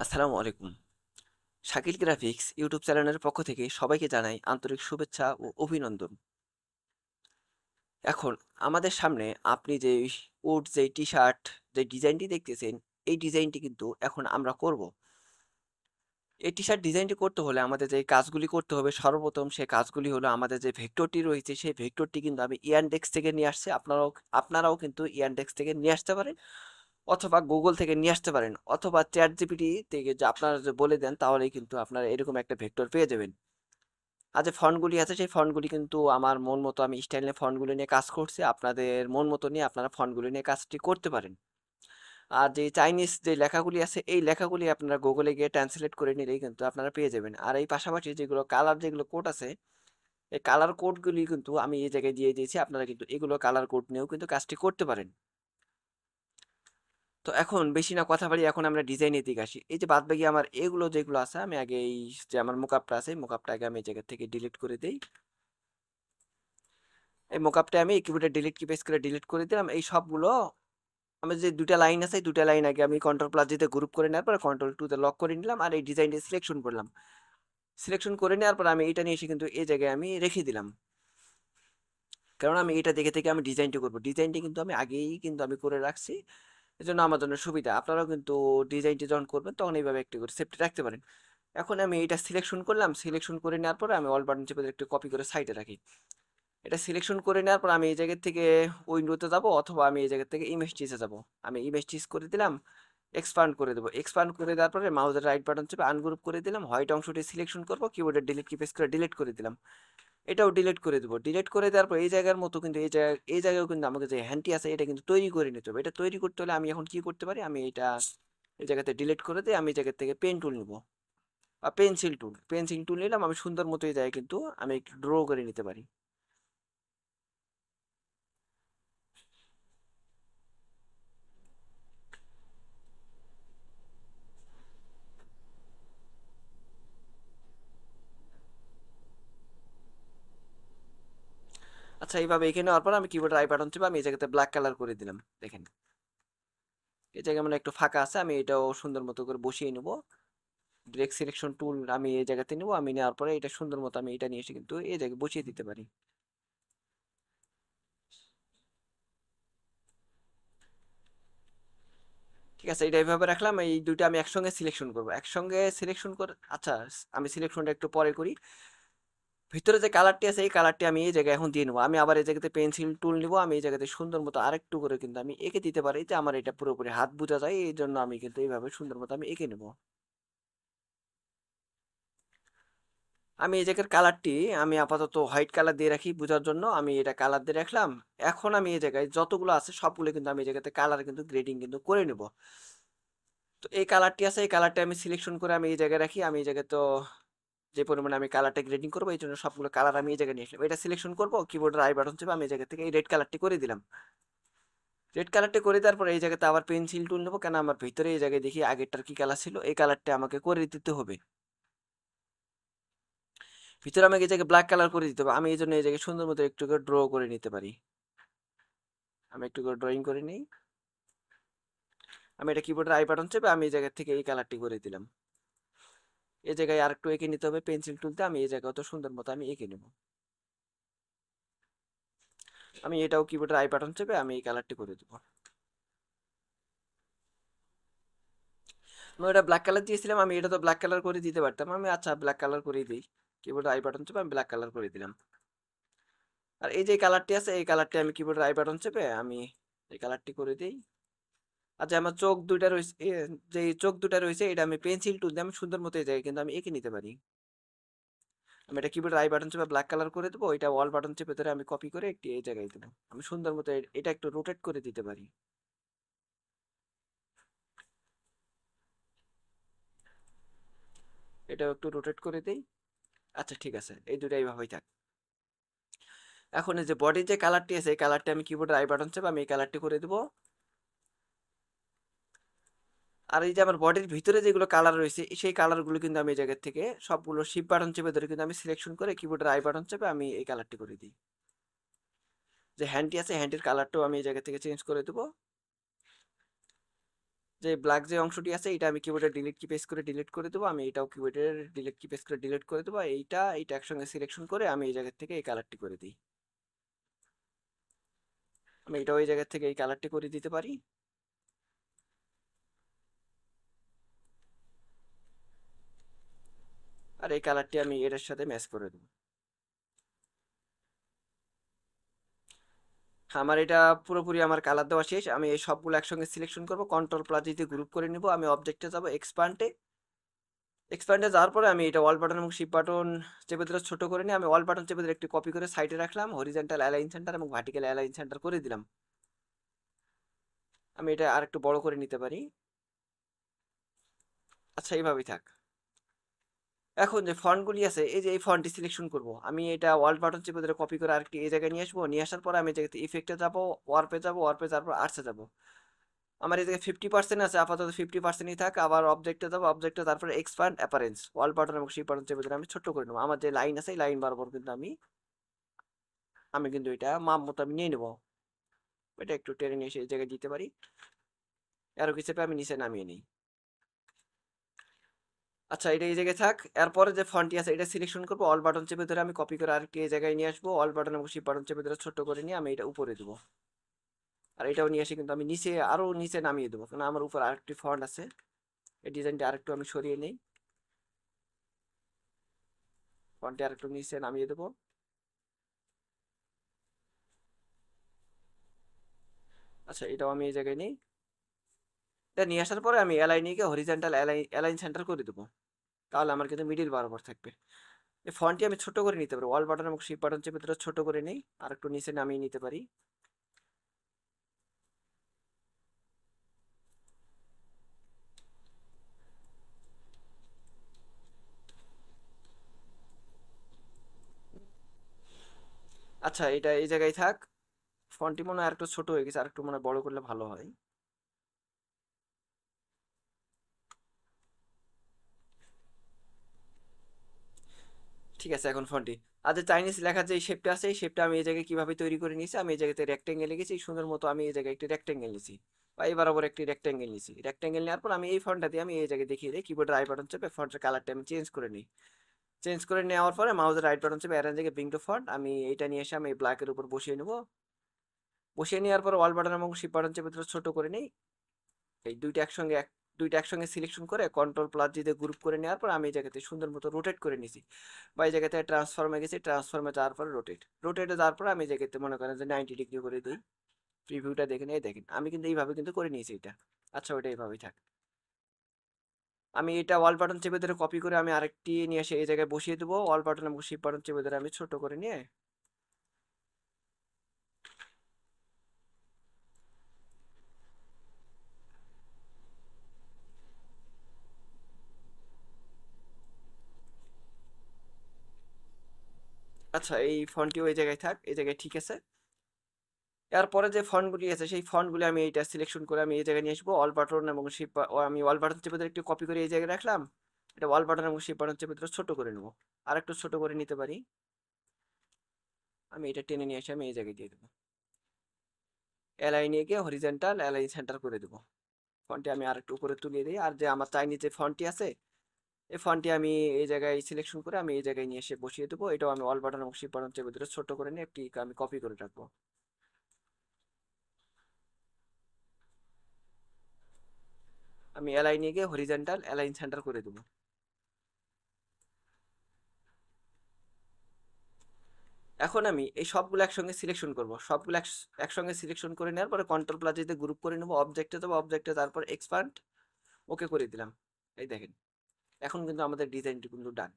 আসসালামু আলাইকুম। Shakil graphics YouTube চ্যানেলের পক্ষ থেকে সবাইকে জানাই আন্তরিক শুভেচ্ছা ও অভিনন্দন। এখন আমাদের সামনে আপনি যে কোট, যে টি-শার্ট, যে ডিজাইনটি দেখতেছেন, এই ডিজাইনটি কিন্তু এখন আমরা করব। এই টি-শার্ট ডিজাইনটি করতে হলে আমাদের যে কাজগুলি করতে হবে, সর্বপ্রথম সে কাজগুলি হলো আমাদের যে ভেক্টরটি রয়েছে, সেই ভেক্টরটি কিন্তু আমি ইয়ানডেক্স থেকে নিয়ে আসছি। আপনারাও কিন্তু ইয়ানডেক্স থেকে নিয়ে আসতে পারেন অথবা গুগল থেকে নিয়ে আসতে পারেন অথবা ChatGPT থেকে যে আপনারা যে বলে দেন তাহলেই কিন্তু আপনারা এরকম একটা ভেক্টর পেয়ে যাবেন। আর যে ফন্টগুলি আছে সেই ফন্টগুলি কিন্তু আমার মন মতো আমি স্টাইলে ফন্টগুলো নিয়ে কাজ করছি। আপনাদের মন মতো নিয়ে আপনারা ফন্টগুলো নিয়ে কাজটি করতে পারেন। আর যে চাইনিজ যে লেখাগুলি আছে এই লেখাগুলি আপনারা গুগলে গিয়ে ট্রান্সলেট করে নিলেই কিন্তু আপনারা পেয়ে যাবেন। আর এই পাশাপাশি যেগুলো কালার যেগুলো কোড আছে এই কালার কোডগুলি কিন্তু আমি এই জায়গায় দিয়ে দিয়েছি। আপনারা কিন্তু এগুলো কালার কোড নিয়েও কিন্তু কাজটি করতে পারেন। তো এখন বেশি না কথা বাড়ি এখন আমরা ডিজাইনের দিকে আসি। এই যে বাদবাকি আমার এগুলো যেগুলো আছে আমি আগে এই যে আমার মোকআপটা আছে মোকআপটা আগে আমি এই জায়গা থেকে ডিলিট করে দেই। এই মোকআপটা আমি কিবোর্ডে ডিলিট কি প্রেস করে ডিলিট করে দিলাম। এই সবগুলো আমার যে দুটা লাইন আছে এই দুটা লাইন আগে আমি কন্ট্রোল প্লাস দিতে গ্রুপ করে নেওয়ার পর কন্ট্রোল টু তে লক করে নিলাম আর এই ডিজাইনটা সিলেকশন করলাম। সিলেকশন করে নেওয়ার পর আমি এটা নিয়ে এসে কিন্তু এই জায়গায় আমি রেখে দিলাম। কারণ আমি এটা দেখে থেকে আমি ডিজাইনটা করব। ডিজাইনটা কিন্তু আমি আগেই কিন্তু আমি করে রাখছি। এজন্য আমার জন্য সুবিধা। আপনারাও কিন্তু ডিজাইনটি যখন করবেন তখন এইভাবে একটু করে সেফটি রাখতে পারেন। এখন আমি এটা সিলেকশন করলাম। সিলেকশন করে নেওয়ার পরে আমি অল বাটন চেপে একটু কপি করে সাইডে রাখি। এটা সিলেকশন করে নেওয়ার পর আমি এই জায়গা থেকে উইন্ডোতে যাব অথবা আমি এই জায়গা থেকে ইমেজ টিসে যাব। আমি ইমেজ টিস করে দিলাম, এক্সপান্ড করে দেবো। এক্সপান্ড করে দেওয়ার পরে মাউসের রাইট বাটন চেপে আনগ্রুপ করে দিলাম। হোয়াইট অংশটি সিলেকশন করব, কিবোর্ডের ডিলিট কি প্রেস করে ডিলিট করে দিলাম। এটাও ডিলিট করে দেবো। ডিলিট করে দেওয়ার পর এই জায়গার মতো কিন্তু এই জায়গায় কিন্তু আমাকে যে হ্যান্ডটি আছে এটা কিন্তু তৈরি করে নিতে হবে। এটা তৈরি করতে হলে আমি এখন কি করতে পারি, আমি এটা এই জায়গাতে ডিলিট করে দিয়ে আমি এই জায়গা থেকে পেন টুল নিব বা পেন্সিল টুল নিলাম। আমি সুন্দর মতো এই জায়গায় কিন্তু আমি একটু ড্র করে নিতে পারি। আচ্ছা, এইভাবে এখানে নেওয়ার পর আমি কিবোর্ড রাইট বাটন চেপে আমি এই জায়গাতে ব্ল্যাক কালার করে দিলাম। দেখেন এই জায়গায় মানে একটু ফাঁকা আছে, আমি এটাও সুন্দর মতো করে বসিয়ে নেব। ডিরেক্ট সিলেকশন টুল আমি এই জায়গাতে নেব। আমি নেওয়ার পরে এটা সুন্দর মতো আমি এটা নিয়ে এসে কিন্তু এই জায়গায় বসিয়ে দিতে পারি। ঠিক আছে, এটা এইভাবে রাখলাম। এই দুইটা আমি একসঙ্গে সিলেকশন করব, একসঙ্গে সিলেকশন করে আচ্ছা আমি সিলেকশনটা একটু পরে করি। ভিতরে যে কালারটি আছে এই কালারটি আমি এই জায়গায় এখন দিয়ে নেবো। আমি আবার এই জায়গাতে পেন্সিল টুল নিব। আমি এই জায়গাতে সুন্দর মতো আরেকটু করে কিন্তু আমি এঁকে দিতে পারি যে আমার এটা পুরোপুরি হাত বোঝা যায়। এই জন্য আমি কিন্তু এইভাবে সুন্দর মতো আমি এঁকে নেব। আমি এই জায়গার কালারটি আমি আপাতত হোয়াইট কালার দিয়ে রাখি বোঝার জন্য। আমি এটা কালার দিয়ে রাখলাম। এখন আমি এই জায়গায় যতগুলো আছে সবগুলো কিন্তু আমি এই জায়গাতে কালার কিন্তু গ্রেডিং কিন্তু করে নেব। তো এই কালারটি আছে এই কালারটি আমি সিলেকশন করে আমি এই জায়গায় রাখি। আমি এই জায়গায় তো যে পরিমাণে আমি কালারটা গ্রেডিং করবো এই জন্য সবগুলো কালার আমি এই জায়গায় নিয়ে আসলাম। এটা সিলেকশন করবো, কিবোর্ডের আই বাটন চেপে আমি এই জায়গা থেকে এই রেড কালারটি করে দিলাম। রেড কালারটি করে দেওয়ার পরে এই জায়গাতে আবার পেন্সিল টুল নেবো, কেন আমার ভিতরে এই জায়গায় দেখি আগেরটার কি কালার ছিল এই কালারটা আমাকে করে দিতে হবে। ভিতরে আমাকে এই জায়গায় ব্ল্যাক কালার করে দিতে হবে। আমি এই জন্য এই জায়গায় সুন্দর মতো একটু করে ড্র করে নিতে পারি। আমি একটু করে ড্রয়িং করে নিই। আমি এটা কিবোর্ডের আই বাটন চেপে আমি এই জায়গা থেকে এই কালারটি করে দিলাম। এই জায়গায় আর একটু এঁকে নিতে হবে পেন্সিল টুলতে। আমি এই জায়গায় তো সুন্দর মতো আমি এঁকে নেব। আমি এটাও কিবোর্ডের আই বাটন চেপে আমি এই কালারটি করে দেবো। আমি এটা ব্ল্যাক কালার দিয়েছিলাম, আমি এটা তো ব্ল্যাক কালার করে দিতে পারতাম। আমি আচ্ছা ব্ল্যাক কালার করে দিই। কিবোর্ডের আই বাটন চেপে আমি ব্ল্যাক কালার করে দিলাম। আর এই যে কালারটি আছে এই কালারটি আমি কিবোর্ডের আই বাটন চেপে আমি এই কালারটি করে দিই। আচ্ছা আমার চোখ দুইটা রয়েছে যে চোখ দুটা রয়েছে এটা আমি পেন্সিল টুল দিয়ে আমি সুন্দর মতো এই জায়গায় কিন্তু আমি এঁকে নিতে পারি। আমি এটা কিবোর্ডের আই বাটন চেপে ব্ল্যাক কালার করে দেবো। এটা অল বাটন চেপে ধরে আমি কপি করে একটি এই জায়গায় দেবো। আমি সুন্দর মতো এটা একটু রোটেট করে দিতে পারি। এটাও একটু রোটেট করে দিই। আচ্ছা ঠিক আছে, এই দুটাই এইভাবেই থাক। এখন এই যে বডির যে কালারটি আছে এই কালারটি আমি কিবোর্ডের আই বাটন চেপে আমি এই কালারটি করে দেবো। আর এই যে আমার বডির ভিতরে যেগুলো কালার রয়েছে সেই কালারগুলো কিন্তু আমি এই জায়গা থেকে সবগুলো শিপ বাটন চেপে ধরে কিন্তু আমি সিলেকশন করে কিবোর্ডের আই বাটন চেপে আমি এই কালারটি করে দিই। যে হ্যান্ডটি আছে হ্যান্ডের কালারটাও আমি এই জায়গা থেকে চেঞ্জ করে দেবো। যে ব্ল্যাক যে অংশটি আছে এটা আমি কিবোর্ডে ডিলিট কি পেস্ট করে ডিলিট করে দেবো, আমি এটাও কিবোর্ডের ডিলিট কি পেস্ট করে ডিলিট করে দেবো। এইটা একসঙ্গে সিলেকশন করে আমি এই জায়গা থেকে এই কালারটি করে দিই। আমি এটাও এই জায়গা থেকে এই কালারটি করে দিতে পারি। আর এই কালারটি আমি এর সাথে ম্যাচ করে দেবো। আমার এটা পুরোপুরি আমার কালার দেওয়া শেষ। আমি এই সবগুলো একসঙ্গে সিলেকশন করব, কন্ট্রোল প্লাস দিয়ে গ্রুপ করে নিব। আমি অবজেক্টে যাব, এক্সপ্যান্ডে যাওয়ার পরে আমি এটা অল বাটন এবং শিফট বাটন চেপে ধরে ছোট করে নিই। আমি অল বাটন চেপে ধরে একটি কপি করে সাইডে রাখলাম, হরিজন্টাল অ্যালাইন সেন্টার এবং ভার্টিক্যাল অ্যালাইন সেন্টার করে দিলাম। আমি এটা আর একটু বড় করে নিতে পারি। আচ্ছা, এইভাবেই থাক। এখন যে ফন্টগুলি আছে, এই যে এই ফন্টটি সিলেকশন করব, আমি এটা অল বাটন চেপে ধরে কপি করে আরেকটি এই জায়গায় নিয়ে আসবো। নিয়ে আসার পরে আমি এই জায়গাতে ইফেক্টে যাবো, ওয়ার্পে যাবো, ওয়ার্পে যাওয়ার পর আর্টসে যাবো। আমার এই জায়গায় 50% আছে, আপাতত 50%ই থাক। আবার অবজেক্টে যাবো, অবজেক্টে তারপরে এক্সপ্যান্ড অ্যাপারেন্স, অল বাটন এবং শিফট বাটন চেপে ধরে আমি ছোট্ট করে নেবো। আমার যে লাইন আছে এই লাইন বরাবর কিন্তু আমি কিন্তু এটা মাপ মতো আমি নিয়ে নেবো। এটা একটু টেনে নিয়ে এসে এই জায়গায় দিতে পারি। আরো কিছু আমি নিচে নামিয়ে নিই। আচ্ছা, এটা এই জায়গায় থাক। এরপরে যে ফন্টটি আছে এটা সিলেকশন করবো, অল বাটন চেপে ধরে আমি কপি করে আরেকটি এই জায়গায় নিয়ে আসবো। অল বাটন এবং শিফট বাটন চেপে ধরে ছোট করে নিয়ে আমি এটা উপরে দেবো। আর এটাও নিয়ে এসে কিন্তু আমি নিচে আরো নিচে নামিয়ে দেবো, কারণ আমার উপর আরেকটি ফন্ট আছে। এই ডিজাইনটা আরেকটু আমি সরিয়ে নিই, ফন্টটি আরেকটু নিচে নামিয়ে দেবো। আচ্ছা, এটাও আমি এই জায়গায় নিই। এটা নিয়ে আসার পরে আমি অ্যালাইনিকে হরিজন্টাল অ্যালাইন সেন্টার করে দেবো। তাহলে আমার কিন্তু মিডিল বরাবর থাকবে। এই ফন্টটি আমি ছোট করে নিতে পারি, অল বাটন এবং শিফট বাটন চেপে ধরে ছোট করে নিই, আর একটু নিচে নামিয়ে নিতে পারি। আচ্ছা, এটা এই জায়গায় থাক। ফন্টটি মনে হয় আরেকটু ছোট হয়ে গেছে, আরেকটু মনে হয় বড় করলে ভালো হয়। ঠিক আছে, এখন ফন্টটি আর যে চাইনিজ লেখার যে শেপটা আছে এই শেপটা আমি এই জায়গায় কিভাবে তৈরি করে নিয়েছি, আমি এই জায়গাতে রেক্টেঙ্গেল লিখেছি সুন্দর মতো। আমি এই জায়গায় একটি রেক্টেঙ্গেল নিয়েছি, বা এই বরাবর একটি রেক্টেঙ্গেল নিয়েছি। রেক্টেঙ্গেল নেওয়ার পর আমি এই ফন্টটা দিয়ে আমি এই জায়গায় দেখিয়ে দিই, কিবোর্ডের আই বাটন চেপে ফন্টের কালারটা আমি চেঞ্জ করে নিই। চেঞ্জ করে নেওয়ার পরে মাউসের রাইট বাটন চেপে অ্যারেঞ্জ ব্রিং টু ফন্ট, আমি এইটা নিয়ে এসে আমি ব্ল্যাকের উপর বসিয়ে নেব। বসিয়ে নেওয়ার পর অল বাটন এবং শিফট বাটন চেপে ছোট করে নিই। এই দুইটা একসঙ্গে সিলেকশন করে কন্ট্রোল প্লাস দিয়ে গ্রুপ করে নেওয়ার পর আমি এই জায়গাতে সুন্দর মতো রোটেট করে নিছি। বা এই জায়গাতে ট্রান্সফর্মে গেছি, ট্রান্সফর্মে যাওয়ার পরে রোটেটে যাওয়ার পরে আমি এই জায়গাতে মনে করেন যে 90 ডিগ্রি করে দিই। প্রিভিউটা দেখেন, এই দেখেন আমি কিন্তু এইভাবে কিন্তু করে নিয়েছি এটা। আচ্ছা, ওইটা এইভাবেই থাক। আমি এটা অল বাটন চেপে ধরে কপি করে আমি আরেকটি নিয়ে এসে এই জায়গায় বসিয়ে দেবো। অল বাটন এবং শিফট বাটন চেপে ধরে আমি ছোট করে নিয়ে আচ্ছা, এই ফন্টটি ওই জায়গায় থাক, এই জায়গায় ঠিক আছে। এরপরে যে ফন্টগুলি আছে সেই ফন্টগুলি আমি এইটা সিলেকশন করে আমি এই জায়গায় নিয়ে আসবো। অল বাটন এবং শিফট, আমি অল বাটন চেপে ধরে একটু কপি করে এই জায়গায় রাখলাম। এটা অল বাটন এবং শিফট বাটন চেপে ধরে ছোট করে নেবো, আর একটু ছোট করে নিতে পারি। আমি এটা টেনে নিয়ে এসে আমি এই জায়গায় দিয়ে দেবো। অ্যালাইনে গিয়ে হরিজন্টাল অ্যালাইন সেন্টার করে দেবো। ফন্টটি আমি আর একটু উপরে তুলিয়ে দিই। আর যে আমার চাইনিজ যে ফন্টটি আছে এই ফন্টটি আমি এই জায়গায় সিলেকশন করে আমি এই জায়গায় নিয়ে এসে বসিয়ে দেবো। এটাও আমি অল বাটন এবং শিফট বাটন চেপে ধরে ছোট করে নিয়ে একটি আমি কপি করে রাখবো। আমি অ্যালাইনে গিয়ে হরিজন্টাল অ্যালাইন সেন্টার করে দেবো। এখন আমি এই সবগুলো একসঙ্গে সিলেকশন করব, সবগুলো একসঙ্গে সিলেকশন করে নেওয়ার পরে কন্ট্রোল প্লাস দিয়ে গ্রুপ করে নেবো। অবজেক্টে যাবো, অবজেক্টে তারপর এক্সপান্ড, ওকে করে দিলাম। এই দেখেন, এখন কিন্তু আমাদের ডিজাইনটি কিন্তু ডান।